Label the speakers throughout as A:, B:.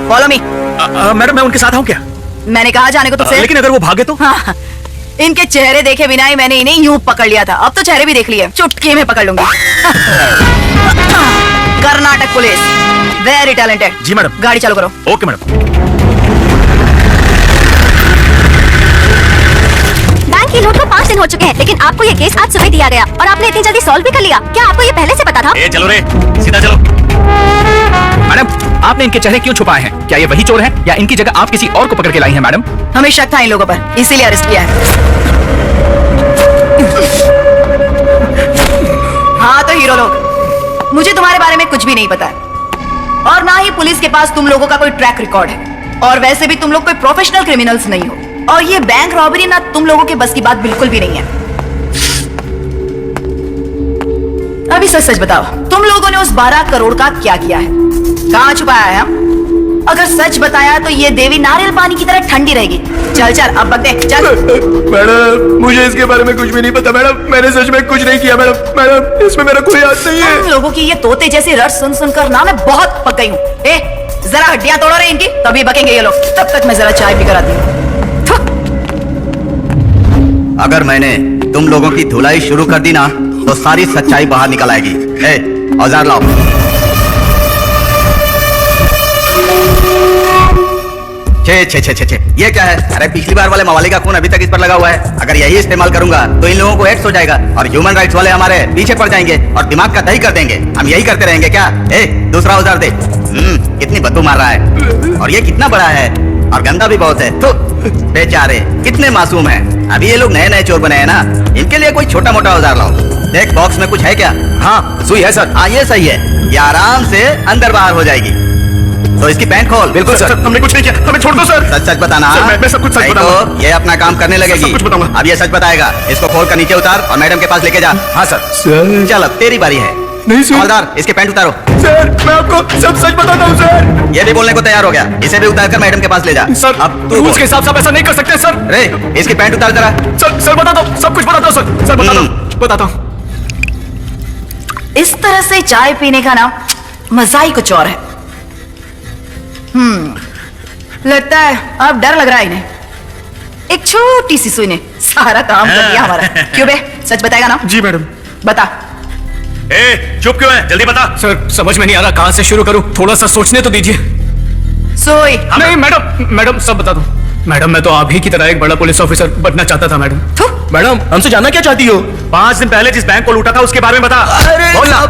A: Follow me.
B: Madam मैं उनके साथ आऊं क्या?
A: मैंने कहा जाने को तुझसे।
B: लेकिन अगर वो भागे तो?
A: हाँ, इनके चेहरे देखे बिना ही मैंने इन्हें यूं पकड़ लिया था। अब तो चेहरे भी देख लिए, चुटकी में पकड़ लूंगी। Karnataka police very talented.
B: जी मैडम।
A: गाड़ी चालू करो।
B: Okay madam.
C: बैंक की लूट को 5 दिन हो चुके हैं, लेकिन आपको ये केस आज सुबह दिया गया और आपने इतनी जल्दी सॉल्व भी कर लिया। क्या आपको ये पहले से पता था?
B: चलो रे, सीधा चलो। मैडम आपने इनके चेहरे क्यों छुपाए हैं? क्या ये वही चोर हैं या इनकी जगह आप किसी और को पकड़ के लाई हैं मैडम?
A: हमें शक था इन लोगों पर, इसीलिए अरेस्ट किया है। हाँ तो हीरो लोग, मुझे तुम्हारे बारे में कुछ भी नहीं पता है और ना ही पुलिस के पास तुम लोगों का कोई ट्रैक रिकॉर्ड है और वैसे भी तुम लोग कोई प्रोफेशनल क्रिमिनल्स नहीं हो और ये बैंक रॉबरी ना तुम लोगों के बस की बात बिल्कुल भी नहीं है। अभी सच सच बताओ, तुम लोगों ने उस 12 करोड़ का क्या किया है? कहाँ छुपाया है? अगर सच बताया तो ये देवी नारियल पानी की तरह ठंडी रहेगी। चल चल अब बक दे, चल।
D: मैडम मुझे इसके बारे में कुछ भी नहीं पता मैडम, मैंने सच में कुछ नहीं किया मैडम। मैडम इसमें मेरा कोई हाथ नहीं है।
A: तुम लोगों की ये तोते जैसी रट सुन सुनकर ना मैं बहुत पक गई हूँ। जरा हड्डियां तोड़ो रे इनकी, तभी बकेंगे ये लोग। तब तक मैं जरा चाय पी कर आती हूँ।
E: अगर मैंने तुम लोगों की धुलाई शुरू कर दी ना तो सारी सच्चाई बाहर निकल आएगी। औजार लाओ। छे ये क्या है? अरे पिछली बार वाले मवाली का खून अभी तक इस पर लगा हुआ है। अगर यही इस्तेमाल करूंगा तो इन लोगों को एक्स हो जाएगा और ह्यूमन राइट्स वाले हमारे पीछे पड़ जाएंगे और दिमाग का दही कर देंगे। हम यही करते रहेंगे क्या? दूसरा औजार दे। कितनी बदबू मार रहा है और ये कितना बड़ा है और गंदा भी बहुत है। तो बेचारे कितने मासूम हैं। अभी ये लोग नए नए चोर बने हैं ना, इनके लिए कोई छोटा मोटा औजार लाओ। देख बॉक्स में कुछ है क्या? हाँ सुई है सर। हाँ ये सही है, ये आराम से अंदर बाहर हो जाएगी। तो इसकी पैंट खोल।
D: बिल्कुल सर, हमने कुछ नहीं किया, हमें छोड़ दो सर।
E: सच सच बताना।
D: सर, मैं सब कुछ सच बताऊंगा।
E: तो ये अपना काम करने लगेगी।
D: सब कुछ बताऊंगा।
E: अब ये सच बताएगा। इसको खोल कर नीचे उतार और मैडम के पास लेके जा। हाँ सर। चल अब तेरी बारी है।
D: नहीं सर।
E: हवलदार इसके पैंट उतारो।
D: सर मैं आपको सब सच बताता हूँ सर।
E: ये भी बोलने को तैयार हो गया, इसे भी उतार कर मैडम के पास ले जा।
D: सर
E: अब तू
D: रूल्स के हिसाब से आप ऐसा नहीं कर सकते सर।
E: रे इसकी पैंट उतार जरा।
D: सर बताता हूँ, सब कुछ बताता हूँ सर। सर बताता हूँ।
A: इस तरह से चाय पीने का ना मजा ही कुछ और है। लगता है अब डर लग रहा है इन्हें। एक छोटी सी सुई ने सारा काम कर दिया हमारा। क्यों बे, सच बताएगा ना?
D: जी मैडम।
A: बता।
B: चुप क्यों है? जल्दी बता।
D: सर समझ में नहीं आ रहा कहाँ से शुरू करूं, थोड़ा सा सोचने तो दीजिए।
A: सोई।
D: नहीं मैडम सब बता दो। मैडम मैं तो आप ही की तरह एक बड़ा पुलिस ऑफिसर बनना चाहता था मैडम। मैडम हमसे जानना क्या चाहती हो?
B: 5 दिन पहले जिस बैंक को लूटा था उसके बारे में बता। बोलना।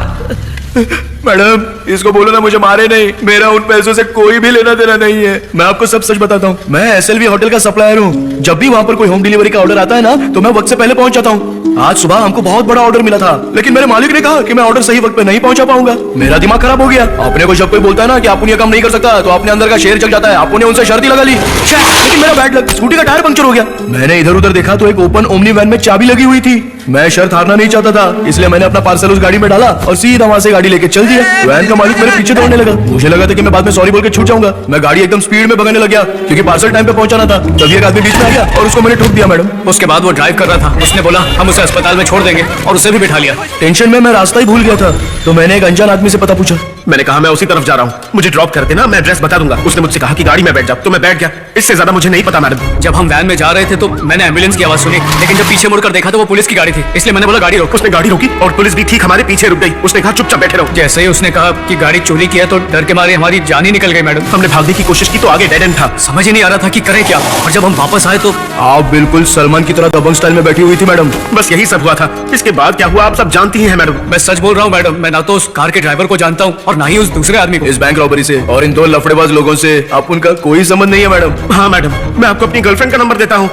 D: मैडम इसको बोलो ना मुझे मारे नहीं, मेरा उन पैसों से कोई भी लेना देना नहीं है। मैं आपको सब सच बताता हूँ, मैं एसएलवी होटल का सप्लायर हूँ। जब भी वहाँ पर कोई होम डिलीवरी का ऑर्डर आता है ना तो मैं वक्त से पहले पहुँच जाता हूँ। आज सुबह हमको बहुत बड़ा ऑर्डर मिला था, लेकिन मेरे मालिक ने कहा कि मैं ऑर्डर सही वक्त पे नहीं पहुंचा पाऊंगा। मेरा दिमाग खराब हो गया। अपने को जब कोई बोलता है ना कि आप ये काम नहीं कर सकता तो अपने अंदर का शेर जग जाता है। आपने उनसे शर्त ही लगा ली, लेकिन मेरा बैड लक, स्कूटी का टायर पंक्चर हो गया। मैंने इधर उधर देखा तो एक ओपन ओमनी वैन में चाबी लगी हुई थी। मैं शर्त हारना नहीं चाहता था, इसलिए मैंने अपना पार्सल उस गाड़ी में डाला और सीधा वहां से गाड़ी लेके चल दिया। वैन का मालिक मेरे पीछे दौड़ने लगा। मुझे लगा था कि मैं बाद में सॉरी बोल के छूट जाऊंगा। मैं गाड़ी एकदम स्पीड में भगाने लग गया क्योंकि पार्सल टाइम पे पहुंचाना था। तभी एक आदमी बीच में आ गया और उसको मैंने ठोक दिया मैडम। उसके बाद वो ड्राइव कर रहा था, उसने बोला हम उसे अस्पताल में छोड़ देंगे और उसे भी बिठा लिया। टेंशन में मैं रास्ता ही भूल गया था तो मैंने एक अनजान आदमी से पता पूछा।
F: मैंने कहा मैं उसी तरफ जा रहा हूँ, मुझे ड्रॉप कर देना, मैं एड्रेस बता दूंगा। उसने मुझसे कहा कि गाड़ी में बैठ जा, तो मैं बैठ गया। इससे ज्यादा मुझे नहीं पता मैडम।
D: जब हम वैन में जा रहे थे तो मैंने एम्बुलेंस की आवाज सुनी, लेकिन जब पीछे मुड़कर देखा तो वो पुलिस की गाड़ी थी, इसलिए मैंने बोला गाड़ी रोको।
F: उसने गाड़ी रोकी और पुलिस भी ठीक हमारे पीछे रुक गई। उसने कहा चुपचाप बैठे रहो।
D: जैसे ही उसने कहा कि गाड़ी चोरी की है तो डर के मारे हमारी जान ही निकल गई मैडम।
F: हमने भागने की कोशिश की तो आगे डेड एंड था,
D: समझ ही नहीं आ रहा था कि करें क्या। और जब हम वापस आए तो
F: आप बिल्कुल सलमान की तरह दबंग स्टाइल में बैठी हुई थी मैडम। बस यही सब हुआ था। इसके बाद क्या हुआ आप सब जानती ही हैं मैडम।
D: मैं सच बोल रहा हूँ मैडम, मैं ना तो उस कार के ड्राइवर को जानता हूँ और ना ही उस दूसरे आदमी को।
F: इस बैंक रॉबरी से और इन 2 लफड़ेबाज लोगों से आप उनका कोई संबंध नहीं है मैडम। हाँ मैडम, मैं आपको अपनी गर्लफ्रेंड का नंबर देता हूँ,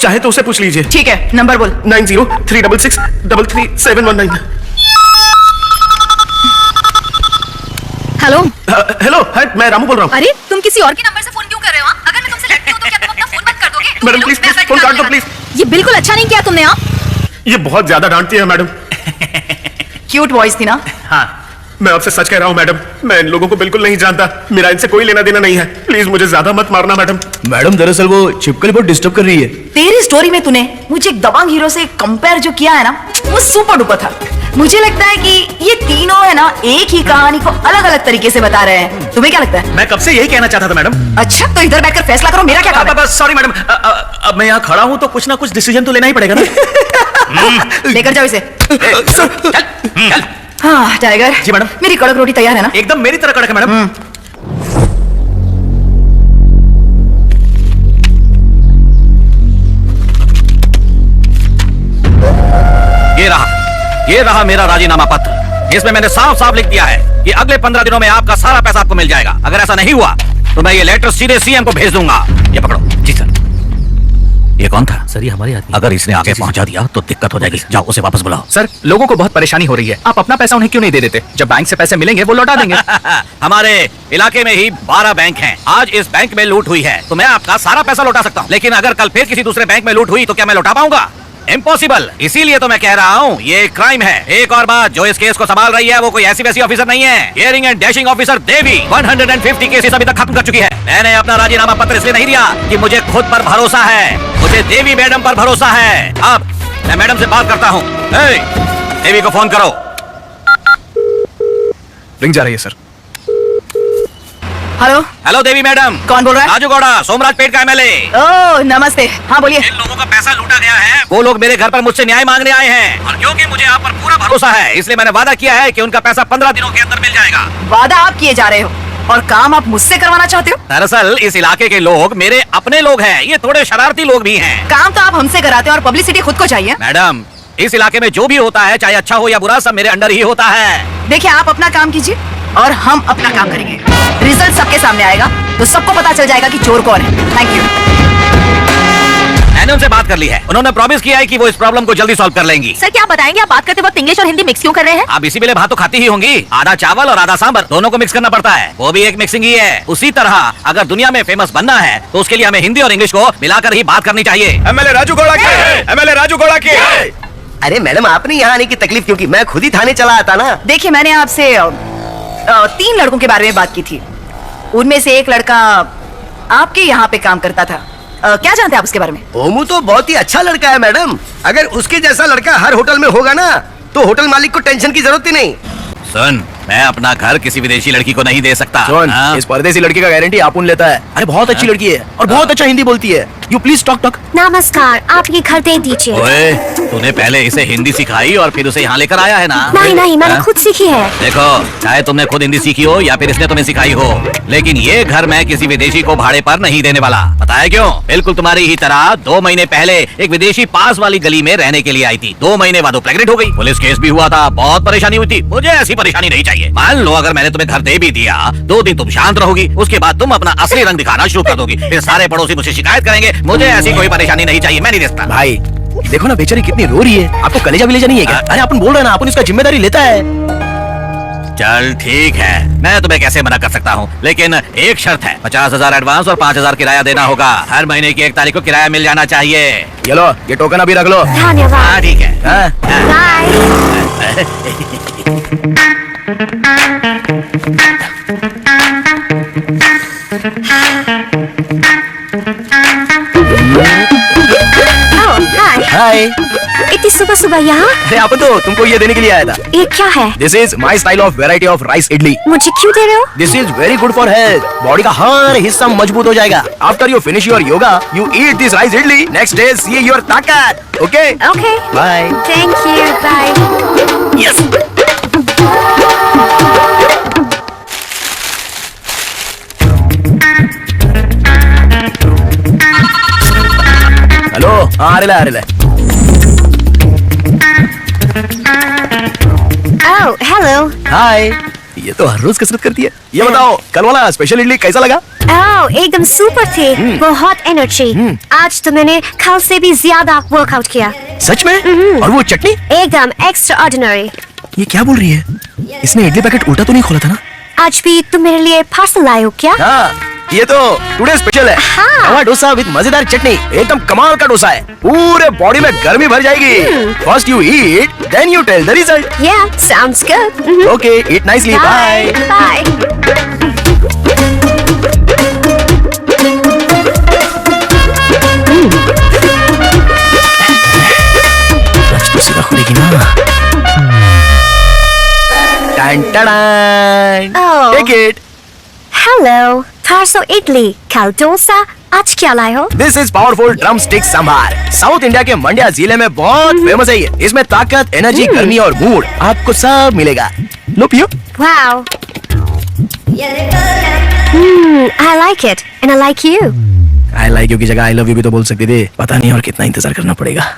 F: चाहे तो उसे पूछ लीजिए।
A: ठीक है, नंबर बोल।
F: 9036633719।
C: हेलो
F: हेलो मैं रामू बोल रहा हूँ।
C: अरे तुम किसी और के नंबर से फोन क्यों कर रहे हो? अगर मैं तुमसे लड़ती हूँ तो क्या तुम अपना फोन बंद कर दोगे?
F: मैडम प्लीज फोन काट दो प्लीज।
C: ये बिल्कुल अच्छा नहीं किया तुमने।
F: ये बहुत ज्यादा डांटती है मैडम।
A: क्यूट वॉइस थी ना?
F: हाँ मैं आपसे सच कह रहा हूँ मैडम, मैं इन लोगों को बिल्कुल नहीं जानता। मेरा इनसे कोई लेना देना नहीं है। प्लीज मुझे ज्यादा मत मारना मैडम।
D: मैडम दरअसल वो छिपकली बहुत डिस्टर्ब कर रही है।
A: तेरी स्टोरी में तूने मुझे एक दबंग हीरो से कंपेयर जो किया है ना, वो सुपर डुपर था। मुझे लगता है कि ये तीनों है ना एक ही कहानी को अलग अलग तरीके से बता रहे हैं। तुम्हें क्या लगता है?
B: मैं कब से यही कहना चाहता था मैडम।
A: अच्छा, तो इधर बैठकर फैसला करो, मेरा क्या काम है?
B: सॉरी मैडम, अब मैं यहाँ खड़ा हूँ तो कुछ ना कुछ डिसीजन तो लेना ही पड़ेगा ना।
A: लेकर जाओ इसे।
B: चल।
A: हाँ टाइगर
B: जी मैडम।
A: मेरी कड़क रोटी तैयार है ना?
B: एकदम मेरी तरह कड़क है मैडम। ये रहा मेरा राजीनामा पत्र। इसमें मैंने साफ साफ लिख दिया है कि अगले 15 दिनों में आपका सारा पैसा आपको मिल जाएगा। अगर ऐसा नहीं हुआ तो मैं ये लेटर सीधे सीएम को भेज दूंगा। ये पकड़ो। जी सर। ये कौन था?
G: सर ये हमारे आदमी।
B: अगर इसने आगे पहुंचा दिया तो दिक्कत हो जाएगी। जाओ उसे वापस बुलाओ।
G: सर लोगों को बहुत परेशानी हो रही है, आप अपना पैसा उन्हें क्यों नहीं दे देते? जब बैंक से पैसे मिलेंगे वो लौटा देंगे।
B: हमारे इलाके में ही 12 बैंक हैं। आज इस बैंक में लूट हुई है तो मैं आपका सारा पैसा लौटा सकता हूँ, लेकिन अगर कल फिर किसी दूसरे बैंक में लूट हुई तो क्या मैं लौटा पाऊंगा? इम्पॉसिबल। इसीलिए तो मैं कह रहा हूँ ये क्राइम है। एक और बात, जो इस केस को संभाल रही है वो कोई ऐसी वैसी ऑफिसर नहीं है। Hearing and dashing officer Devi 150 cases अभी तक खत्म कर चुकी है। मैंने अपना राजीनामा पत्र इसलिए नहीं दिया कि मुझे खुद पर भरोसा है, मुझे देवी मैडम पर भरोसा है। अब मैं मैडम से बात करता हूँ। देवी को फोन करो।
G: रिंग जा रही है सर।
A: हेलो।
B: हेलो देवी मैडम।
A: कौन बोल रहा है?
B: राजू गौड़ा, सोमराजपेट का एमएलए।
A: ओह नमस्ते। हाँ बोलिए।
B: जिन लोगों का पैसा लूटा गया है वो लोग मेरे घर पर मुझसे न्याय मांगने आए हैं, और क्योंकि मुझे आप पर पूरा भरोसा है इसलिए मैंने वादा किया है कि उनका पैसा 15 दिनों के अंदर मिल जाएगा।
A: वादा आप किए जा रहे हो और काम आप मुझसे करवाना चाहते हो?
B: दरअसल इस इलाके के लोग मेरे अपने लोग हैं, ये थोड़े शरारती लोग भी हैं।
A: काम तो आप हमसे कराते हैं और पब्लिसिटी खुद को चाहिए।
B: मैडम इस इलाके में जो भी होता है, चाहे अच्छा हो या बुरा, सब मेरे अंडर ही होता है।
A: देखिए आप अपना काम कीजिए और हम अपना काम करेंगे। रिजल्ट सबके सामने आएगा तो सबको पता चल जाएगा कि चोर कौन है। Thank you.
B: मैंने उनसे बात कर ली है, उन्होंने प्रॉमिस किया है कि वो इस प्रॉब्लम को जल्दी सॉल्व कर लेंगी।
C: सर क्या आप बताएंगे, आप बात करते वक्त इंग्लिश और हिंदी मिक्स क्यों कर रहे हैं?
B: आप इसी बेले भात तो खाती ही होंगी, आधा चावल और आधा सांबर दोनों को मिक्स करना पड़ता है, वो भी एक मिक्सिंग ही है। उसी तरह अगर दुनिया में फेमस बनना है तो उसके लिए हमें हिंदी और इंग्लिश को मिलाकर ही बात करनी चाहिए।
D: एमएलए राजू गौड़ा के, एमएलए राजू गौड़ा के।
E: अरे मैडम आपने यहाँ आने की तकलीफ क्यों की? मैं खुद ही थाने चला आता ना।
A: देखिए मैंने आपसे 3 लड़कों के बारे में बात की थी। उनमें से एक लड़का आपके यहाँ पे काम करता था। क्या जानते हैं आप उसके बारे में?
E: ओमू तो बहुत ही अच्छा लड़का है मैडम। अगर उसके जैसा लड़का हर होटल में होगा ना तो होटल मालिक को टेंशन की जरूरत ही नहीं।
B: सुन, मैं अपना घर किसी विदेशी लड़की को नहीं दे सकता।
D: सुन,
B: हाँ?
D: इस परदेसी लड़की का गारंटी आपुन लेता है। अरे बहुत अच्छी लड़की है और बहुत अच्छा हिंदी बोलती है। You please talk.
C: नमस्कार, आप ये घर दे दीजिए।
B: ओए, तूने पहले इसे हिंदी सिखाई और फिर उसे यहाँ लेकर आया है ना?
C: नहीं मैंने
B: हाँ?
C: खुद सीखी है।
B: देखो, चाहे तुमने खुद हिंदी सीखी हो या फिर इसने तुम्हें सिखाई हो, लेकिन ये घर मैं किसी विदेशी को भाड़े पर नहीं देने वाला। पता है क्यों? बिल्कुल तुम्हारी ही तरह 2 महीने पहले एक विदेशी पास वाली गली में रहने के लिए आई थी। 2 महीने बाद वो प्रेग्नेंट हो गई। पुलिस केस भी हुआ था, बहुत परेशानी हुई थी। मुझे ऐसी परेशानी नहीं चाहिए। मान लो अगर मैंने तुम्हें घर दे भी दिया, 2 दिन तुम शांत रहोगी, उसके बाद तुम अपना असली रंग दिखाना शुरू कर दोगी, फिर सारे पड़ोसी मुझे शिकायत करेंगे। मुझे ऐसी कोई परेशानी नहीं चाहिए, मैं नहीं दे सकता।
D: भाई देखो ना बेचारी कितनी रो रही है। आपको कलेजा विलेजा नहीं है क्या? अरे अपन बोल रहे हैं ना, अपन इसका जिम्मेदारी लेता है।
B: चल ठीक है, मैं तुम्हें कैसे मना कर सकता हूँ, लेकिन एक शर्त है, 50,000 एडवांस और 5,000 किराया देना होगा। हर महीने की 1 तारीख को किराया मिल जाना चाहिए।
D: ये लो, ये टोकन अभी रख लो।
C: धन्यवाद।
B: हाँ ठीक है।
D: हाँ?
C: बाय। हाय।
D: हाय।
C: इतनी सुबह सुबह यहाँ?
D: अरे अपन तो तुमको ये देने के लिए आया था।
C: ये क्या है?
D: This is my style of variety of rice idli.
C: मुझे क्यों दे रहे हो?
D: This is very good for health. Body का हर हिस्सा मजबूत हो जाएगा। After you finish your yoga, you eat this rice idli, next day see your taqat. Okay
C: okay
D: bye.
C: Thank you. Bye.
D: Yes. Hello. हाँ आ रहा है।
C: Oh hello.
D: हाय। ये तो हर रोज कसरत करती है। ये बताओ कल वाला स्पेशल इडली कैसा लगा?
C: ओह एकदम सुपर थे। बहुत एनर्जी। आज तो मैंने कल से भी ज्यादा वर्कआउट किया।
D: सच में? और वो चटनी
C: एकदम एक्स्ट्रा ऑर्डिनरी।
D: ये क्या बोल रही है? इसने इडली पैकेट उल्टा तो नहीं खोला था ना?
C: आज भी तुम मेरे लिए पार्सल लाए हो क्या?
D: हाँ, ये तो टुडे स्पेशल है।
C: हाँ।
D: तवा डोसा विद मजेदार चटनी, एकदम कमाल का डोसा है। पूरे बॉडी में गर्मी भर जाएगी। First you eat, then you tell the result.
C: Yeah, sounds good.
D: Okay, eat nicely. Bye.
C: Bye.
D: आज तो सीधा खुलेगी ना।
C: Oh.
D: Take it.
C: हेलो, परसों इडली, कल डोसा, आज क्या लाए हो?
D: This is powerful drum stick sambar. South India के मंड्या जिले में बहुत फेमस है ये। इसमें ताकत, एनर्जी, गर्मी और मूड आपको सब मिलेगा। लो पियो।
C: Wow. I like it, and I like you.
D: I like you की जगह आई लव यू भी तो बोल सकते थे। पता नहीं और कितना इंतजार करना पड़ेगा।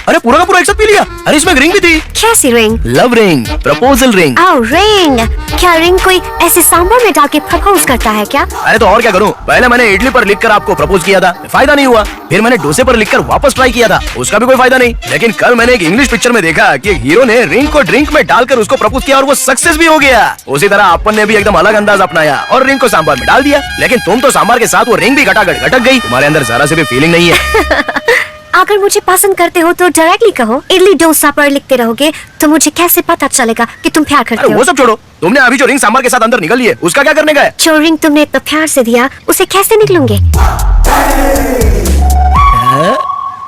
D: अरे पूरा का पूरा एक साथ पी लिया। अरे इसमें रिंग भी थी।
C: कैसी ring?
D: Love ring, proposal ring.
C: Oh, ring. क्या रिंग कोई ऐसे सांभर में डाल के प्रपोज करता है क्या?
D: अरे तो और क्या करूं? पहले मैंने इडली पर लिखकर आपको प्रपोज किया था, फायदा नहीं हुआ। फिर मैंने डोसे पर लिखकर वापस ट्राई किया था, उसका भी कोई फायदा नहीं। लेकिन कल मैंने एक इंग्लिश पिक्चर में देखा कि हीरो ने रिंग को ड्रिंक में डालकर उसको प्रपोज किया और वो सक्सेस भी हो गया। उसी तरह अपन ने भी एकदम अलग अंदाज अपनाया और रिंग को सांभर में डाल दिया। लेकिन तुम तो सांभर के साथ वो रिंग भी घटक गई। तुम्हारे अंदर जरा से भी फीलिंग नहीं है।
C: अगर मुझे पसंद करते हो तो डायरेक्टली कहो। इडली डोसा पर लिखते रहोगे तो मुझे कैसे पता चलेगा कि तुम प्यार करते
D: अरे
C: हो?
D: वो सब छोड़ो, तुमने अभी जो रिंग सांभर के साथ अंदर निकल लिए उसका क्या करने का है?
C: जो रिंग तुमने इतना प्यार से दिया उसे कैसे निकलूंगे?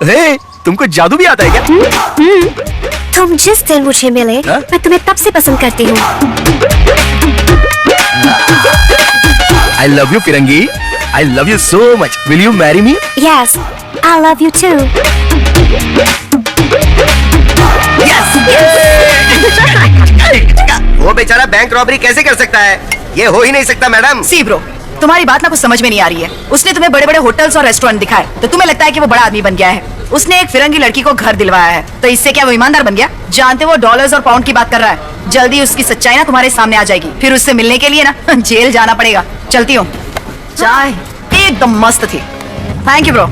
D: हे, तुमको जादू भी आता है क्या?
C: तुम जिस दिन मुझे मिले मैं तुम्हें तब से पसंद करती हूँ।
D: I love you, Firangi. I love you so much. Will you marry me?
C: Yes, I love you too.
E: वो बेचारा बैंक रॉबरी कैसे कर सकता है? ये हो ही नहीं सकता मैडम।
A: सी ब्रो, तुम्हारी बात ना कुछ समझ में नहीं आ रही है। उसने तुम्हें बड़े बड़े होटल्स और रेस्टोरेंट दिखाए तो तुम्हें लगता है कि वो बड़ा आदमी बन गया है। उसने एक फिरंगी लड़की को घर दिलवाया है तो इससे क्या वो ईमानदार बन गया? जानते वो डॉलर्स और पाउंड की बात कर रहा है। जल्दी उसकी सच्चाई ना तुम्हारे सामने आ जाएगी। फिर उससे मिलने के लिए ना जेल जाना पड़ेगा। चलती हूँ। चाय एकदम मस्त थी। Thank you bro.